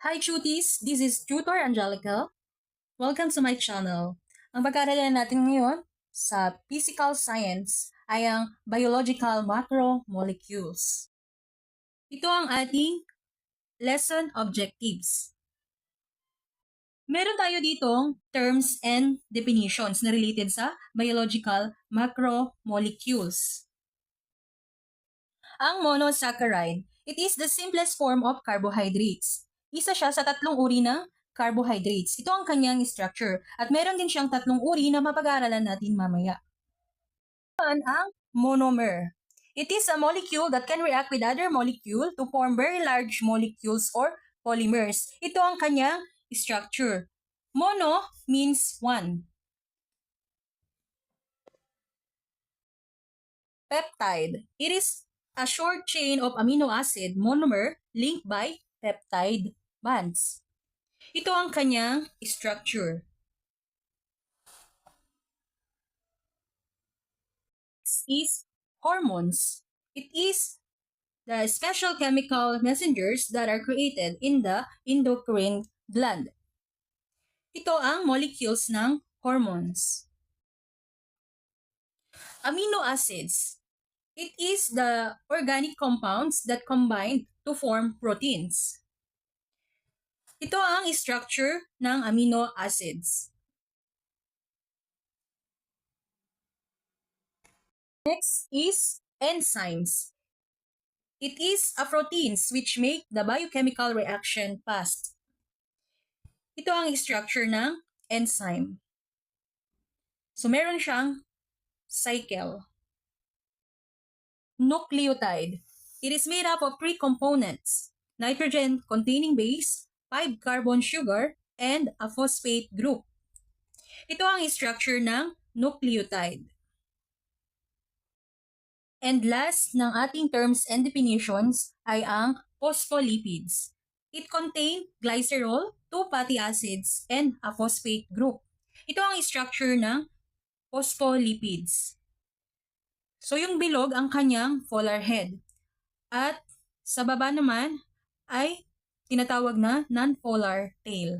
Hi cuties! This is Tutor Angelica. Welcome to my channel. Ang pag-aaralan natin ngayon sa physical science ay ang biological macromolecules. Ito ang ating lesson objectives. Meron tayo ditong terms and definitions na related sa biological macromolecules. Ang monosaccharide, it is the simplest form of carbohydrates. Isa siya sa tatlong uri ng carbohydrates. Ito ang kanyang structure at meron din siyang tatlong uri na mapag-aaralan natin mamaya. Ang monomer. It is a molecule that can react with other molecule to form very large molecules or polymers. Ito ang kanyang structure. Mono means one. Peptide. It is a short chain of amino acid monomer linked by peptide bonds. Ito ang kanyang structure. Next is hormones. It is the special chemical messengers that are created in the endocrine gland. Ito ang molecules ng hormones. Amino acids. It is the organic compounds that combine to form proteins. Ito ang structure ng amino acids. Next is enzymes. It is a proteins which make the biochemical reaction fast. Ito ang structure ng enzyme. So meron siyang cycle. Nucleotide. It is made up of 3 components: nitrogen-containing base, 5-carbon sugar, and a phosphate group. Ito ang structure ng nucleotide. And last ng ating terms and definitions ay ang phospholipids. It contain glycerol, 2 fatty acids, and a phosphate group. Ito ang structure ng phospholipids. So yung bilog ang kanyang polar head. At sa baba naman ay tinatawag na non-polar tail.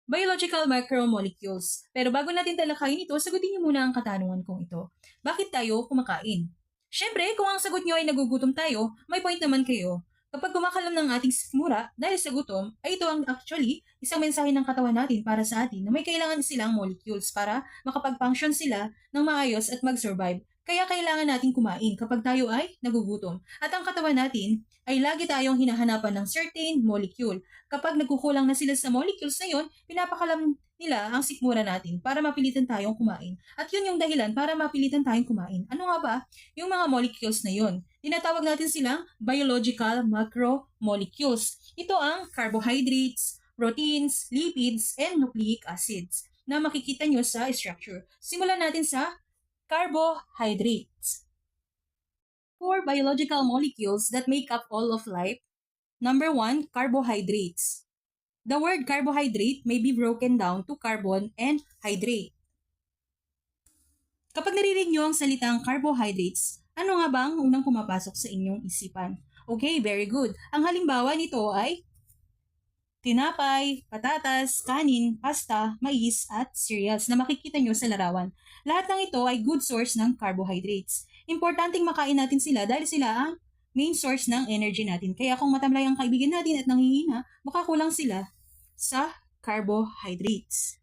Biological macromolecules. Pero bago natin talakayin ito, sagutin niyo muna ang katanungan kong ito. Bakit tayo kumakain? Siyempre, kung ang sagot niyo ay nagugutom tayo, may point naman kayo. Kapag kumakalam ng ating sikmura dahil sa gutom, ay ito ang actually isang mensahe ng katawan natin para sa atin na may kailangan silang molecules para makapag-function sila ng maayos at mag-survive. Kaya kailangan natin kumain kapag tayo ay nagugutom. At ang katawan natin ay lagi tayong hinahanapan ng certain molecule. Kapag nagkukulang na sila sa molecules na yun, pinapakalam nila ang sikmura natin para mapilitan tayong kumain. At yun yung dahilan para mapilitan tayong kumain. Ano nga ba? Yung mga molecules na yun. Tinatawag natin silang biological macromolecules. Ito ang carbohydrates, proteins, lipids, and nucleic acids na makikita nyo sa structure. Simulan natin sa carbohydrates. 4 biological molecules that make up all of life. Number 1, carbohydrates. The word carbohydrate may be broken down to carbon and hydrate. Kapag naririnig nyo ang salitang carbohydrates, ano nga ba ang unang pumapasok sa inyong isipan? Okay, very good. Ang halimbawa nito ay tinapay, patatas, kanin, pasta, mais, at cereals na makikita nyo sa larawan. Lahat ng ito ay good source ng carbohydrates. Importanteng makain natin sila dahil sila ang main source ng energy natin. Kaya kung matamlay ang kaibigan natin at nanghihina, baka kulang sila sa carbohydrates.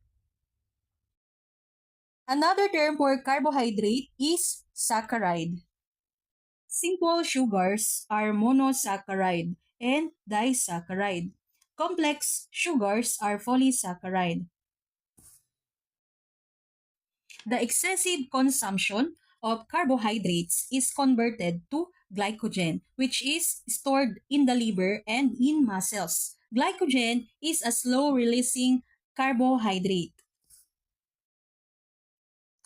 Another term for carbohydrate is saccharide. Simple sugars are monosaccharide and disaccharide. Complex sugars are polysaccharide. The excessive consumption of carbohydrates is converted to glycogen, which is stored in the liver and in muscles. Glycogen is a slow-releasing carbohydrate.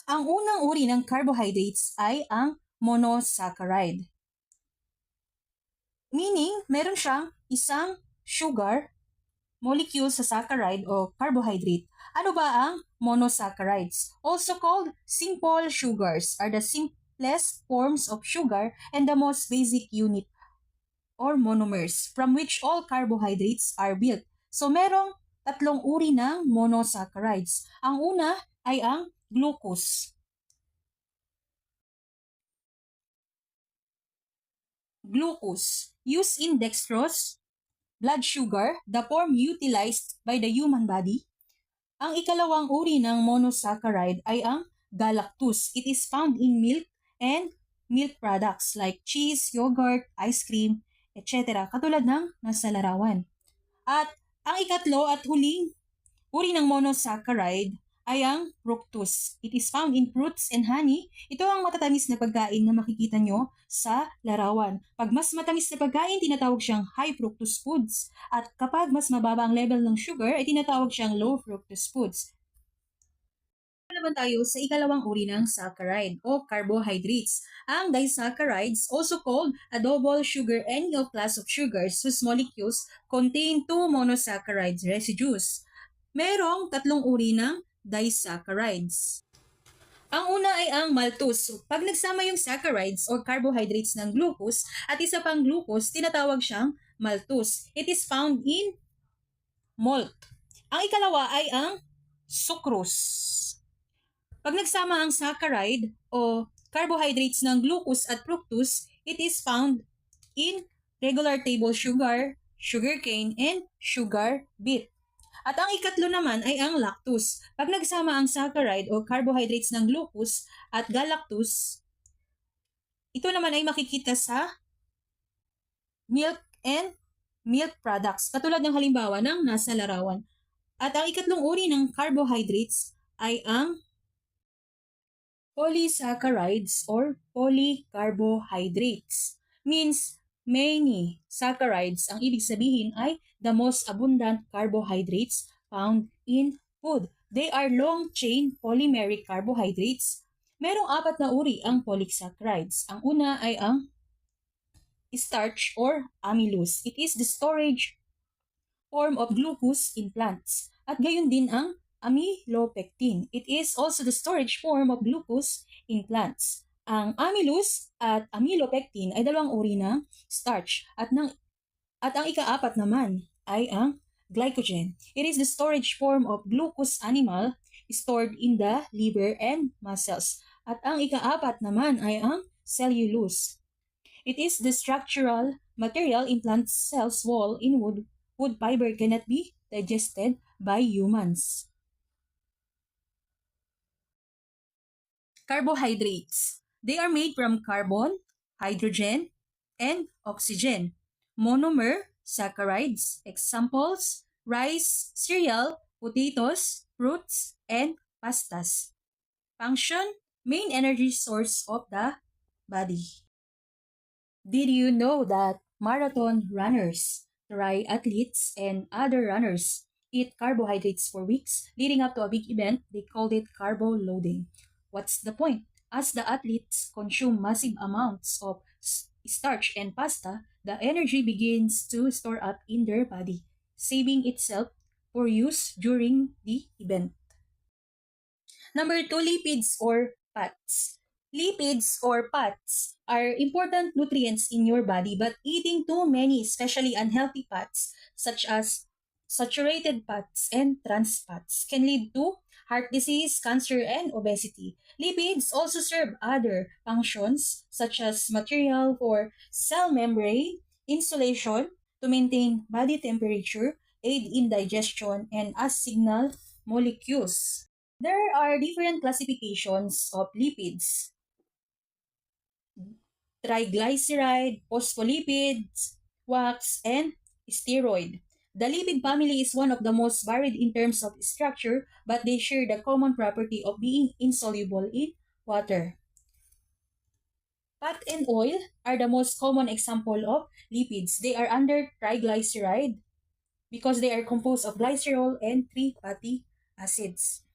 Ang unang uri ng carbohydrates ay ang monosaccharide. Meaning, meron siyang isang sugar molecule sa saccharide o carbohydrate. Ano ba ang monosaccharides? Also called simple sugars, are the simplest forms of sugar and the most basic unit or monomers from which all carbohydrates are built. So merong tatlong uri ng monosaccharides. Ang una ay ang glucose. Glucose, used in dextrose, blood sugar, the form utilized by the human body. Ang ikalawang uri ng monosaccharide ay ang galactose. It is found in milk and milk products like cheese, yogurt, ice cream, etc. Katulad ng nasa larawan. At ang ikatlo at huling uri ng monosaccharide ay ang fructose. It is found in fruits and honey. Ito ang matatamis na pagkain na makikita nyo sa larawan. Pag mas matamis na pagkain, tinatawag siyang high fructose foods. At kapag mas mababa ang level ng sugar, ay tinatawag siyang low fructose foods. Naman tayo sa ikalawang uri ng saccharide o carbohydrates. Ang disaccharides, also called a double sugar any of class of sugars whose molecules contain two monosaccharides residues. Merong tatlong uri ng disaccharides. Ang una ay ang maltose. Pag nagsama yung saccharides o carbohydrates ng glucose at isa pang glucose, tinatawag siyang maltose. It is found in malt. Ang ikalawa ay ang sucrose. Pag nagsama ang saccharide o carbohydrates ng glucose at fructose, it is found in regular table sugar, sugarcane, and sugar beet. At ang ikatlo naman ay ang lactose. Pag nagsama ang saccharide o carbohydrates ng glucose at galactose, ito naman ay makikita sa milk and milk products, katulad ng halimbawa ng nasa larawan. At ang ikatlong uri ng carbohydrates ay ang polysaccharides or polycarbohydrates. Means many saccharides. Ang ibig sabihin ay the most abundant carbohydrates found in food. They are long-chain polymeric carbohydrates. Merong apat na uri ang polysaccharides. Ang una ay ang starch or amylose. It is the storage form of glucose in plants. At gayon din ang amylopectin. It is also the storage form of glucose in plants. Ang amylose at amylopectin ay dalawang uri ng starch at ang ikaapat naman ay ang glycogen. It is the storage form of glucose animal stored in the liver and muscles. At ang ikaapat naman ay ang cellulose. It is the structural material in plant cells wall in wood. Wood fiber cannot be digested by humans. Carbohydrates. They are made from carbon, hydrogen, and oxygen. Monomer, saccharides, examples, rice, cereal, potatoes, fruits, and pastas. Function, main energy source of the body. Did you know that marathon runners, triathletes, and other runners eat carbohydrates for weeks leading up to a big event? They called it carbo loading. What's the point? As the athletes consume massive amounts of starch and pasta, the energy begins to store up in their body, saving itself for use during the event. Number 2, lipids or fats. Lipids or fats are important nutrients in your body, but eating too many, especially unhealthy fats, such as saturated fats and trans fats, can lead to heart disease, cancer, and obesity. Lipids also serve other functions, such as material for cell membrane, insulation, to maintain body temperature, aid in digestion, and as signal molecules. There are different classifications of lipids: triglyceride, phospholipids, wax, and steroid. The lipid family is one of the most varied in terms of structure, but they share the common property of being insoluble in water. Fat and oil are the most common example of lipids. They are under triglyceride because they are composed of glycerol and 3 fatty acids.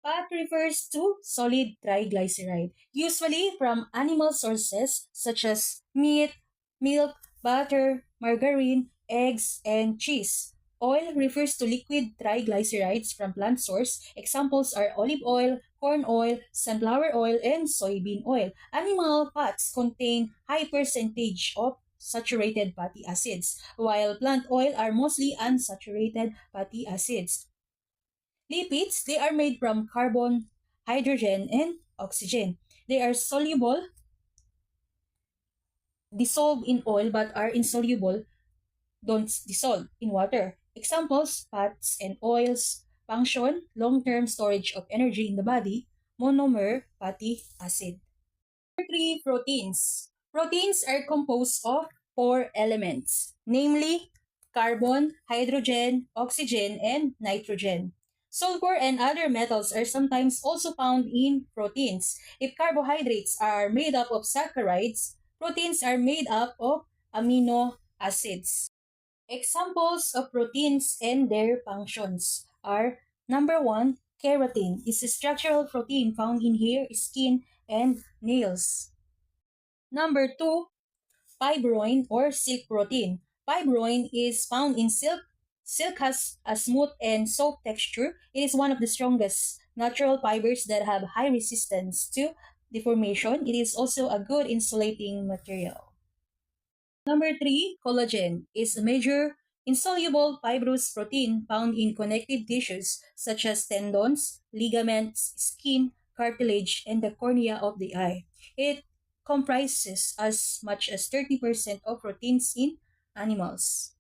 Fat refers to solid triglyceride, usually from animal sources such as meat, milk, butter, margarine, eggs, and cheese. Oil refers to liquid triglycerides from plant source. Examples are olive oil, corn oil, sunflower oil, and soybean oil. Animal fats contain high percentage of saturated fatty acids, while plant oil are mostly unsaturated fatty acids. Lipids, they are made from carbon, hydrogen, and oxygen. They are soluble, dissolved in oil, but are insoluble, don't dissolve in water. Examples, fats and oils function long-term storage of energy in the body, monomer fatty acid. Number 3, proteins. Proteins are composed of 4 elements, namely carbon, hydrogen, oxygen, and nitrogen. Sulfur and other metals are sometimes also found in proteins. If carbohydrates are made up of saccharides, proteins are made up of amino acids. Examples of proteins and their functions are: number 1, keratin is a structural protein found in hair, skin, and nails. Number 2, fibroin or silk protein. Fibroin is found in silk. Silk has a smooth and soft texture. It is one of the strongest natural fibers that have high resistance to deformation. It is also a good insulating material. Number 3, collagen is a major insoluble fibrous protein found in connective tissues such as tendons, ligaments, skin, cartilage, and the cornea of the eye. It comprises as much as 30% of proteins in animals.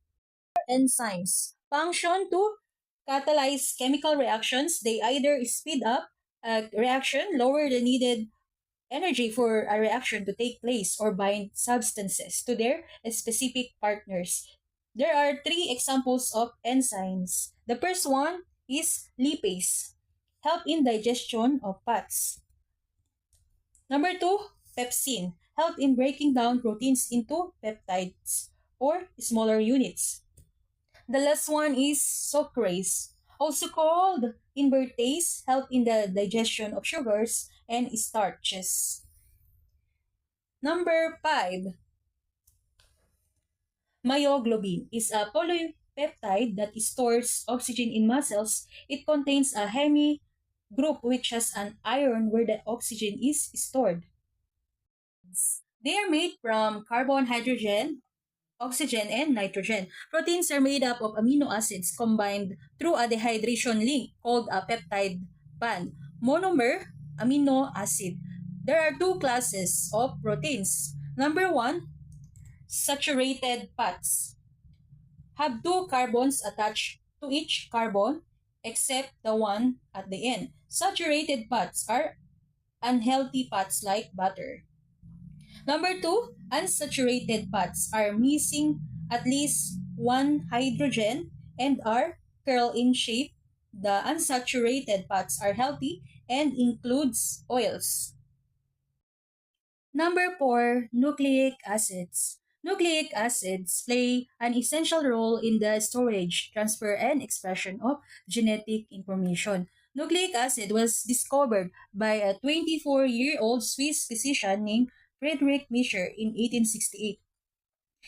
Enzymes function to catalyze chemical reactions. They either speed up a reaction, lower the needed energy for a reaction to take place, or bind substances to their specific partners. There are 3 examples of enzymes. The first one is lipase, help in digestion of fats. Number 2, pepsin, help in breaking down proteins into peptides or smaller units. The last one is sucrase, also called invertase, help in the digestion of sugars and starches. Number 5, myoglobin is a polypeptide that stores oxygen in muscles. It contains a hemi group which has an iron where the oxygen is stored. They are made from carbon, hydrogen, oxygen, and nitrogen. Proteins are made up of amino acids combined through a dehydration link called a peptide bond. Monomer amino acid. There are 2 classes of proteins. Number 1, saturated fats have 2 carbons attached to each carbon except the one at the end. Saturated fats are unhealthy fats like butter. Number 2, unsaturated fats are missing at least 1 hydrogen and are curl in shape. The unsaturated fats are healthy and includes oils. Number 4, nucleic acids. Nucleic acids play an essential role in the storage, transfer, and expression of genetic information. Nucleic acid was discovered by a 24-year-old Swiss physician named Friedrich Mischer in 1868.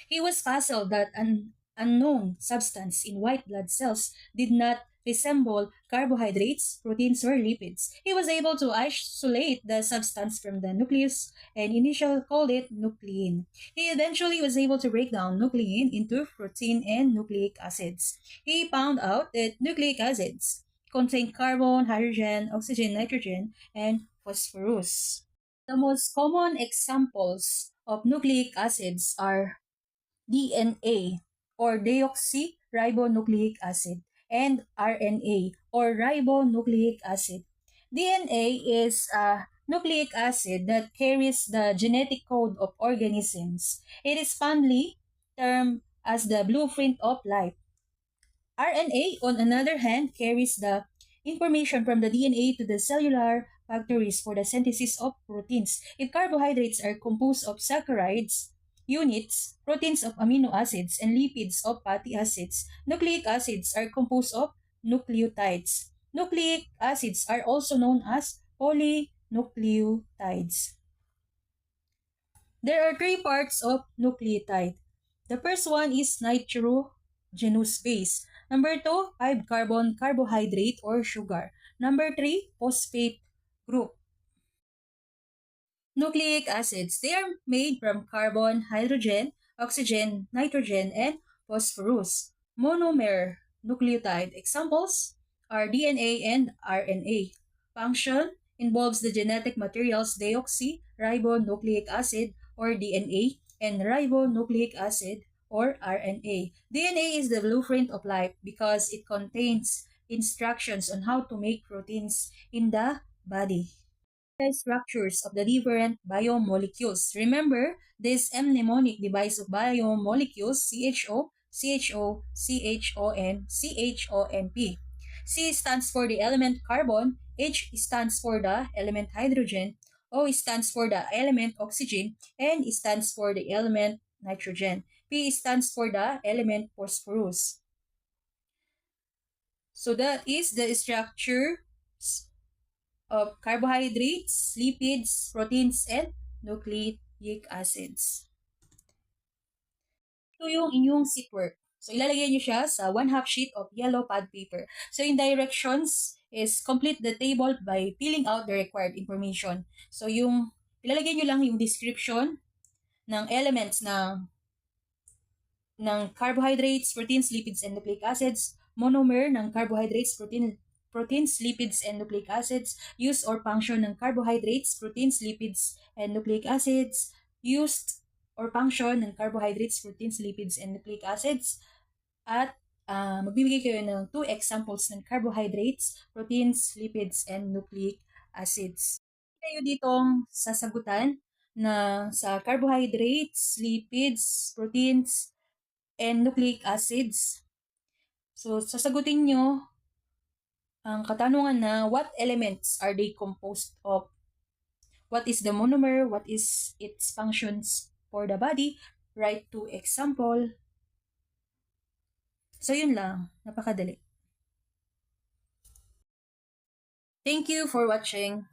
He was puzzled that an unknown substance in white blood cells did not resemble carbohydrates, proteins, or lipids. He was able to isolate the substance from the nucleus and initially called it nuclein. He eventually was able to break down nuclein into protein and nucleic acids. He found out that nucleic acids contain carbon, hydrogen, oxygen, nitrogen, and phosphorus. The most common examples of nucleic acids are DNA or deoxyribonucleic acid and RNA or ribonucleic acid. DNA is a nucleic acid that carries the genetic code of organisms. It is fondly termed as the blueprint of life. RNA, on another hand, carries the information from the DNA to the cellular factories for the synthesis of proteins. If carbohydrates are composed of saccharides, units, proteins of amino acids, and lipids of fatty acids, nucleic acids are composed of nucleotides. Nucleic acids are also known as polynucleotides. There are 3 parts of nucleotide. The first one is nitrogenous base. Number 2, 5-carbon carbohydrate or sugar. Number 3, phosphate group. Nucleic acids, they are made from carbon, hydrogen, oxygen, nitrogen, and phosphorus. Monomer nucleotide examples are DNA and RNA. Function involves the genetic materials deoxyribonucleic acid or DNA and ribonucleic acid or RNA. DNA is the blueprint of life because it contains instructions on how to make proteins in the body. The structures of the different biomolecules. Remember, this mnemonic device of biomolecules, CHO, CHO, CHON, CHONP. C stands for the element carbon, H stands for the element hydrogen, O stands for the element oxygen, N stands for the element nitrogen, P stands for the element phosphorus. So that is the structure of carbohydrates, lipids, proteins, and nucleic acids. Ito yung inyong seat work. So, ilalagay nyo siya sa 1/2 sheet of yellow pad paper. So, in directions is complete the table by filling out the required information. So, ilalagay nyo lang yung description ng elements ng carbohydrates, proteins, lipids, and nucleic acids, monomer ng carbohydrates, proteins, lipids, and nucleic acids, use or function ng carbohydrates, proteins, lipids, and nucleic acids, used or function ng carbohydrates, proteins, lipids, and nucleic acids, at magbibigay kayo ng 2 examples ng carbohydrates, proteins, lipids, and nucleic acids. Kayo ditong sasagutan na sa carbohydrates, lipids, proteins, and nucleic acids. So, sasagutin nyo ang katanungan na what elements are they composed of? What is the monomer? What is its functions for the body? Write 2 example. So, yun lang. Napakadali. Thank you for watching.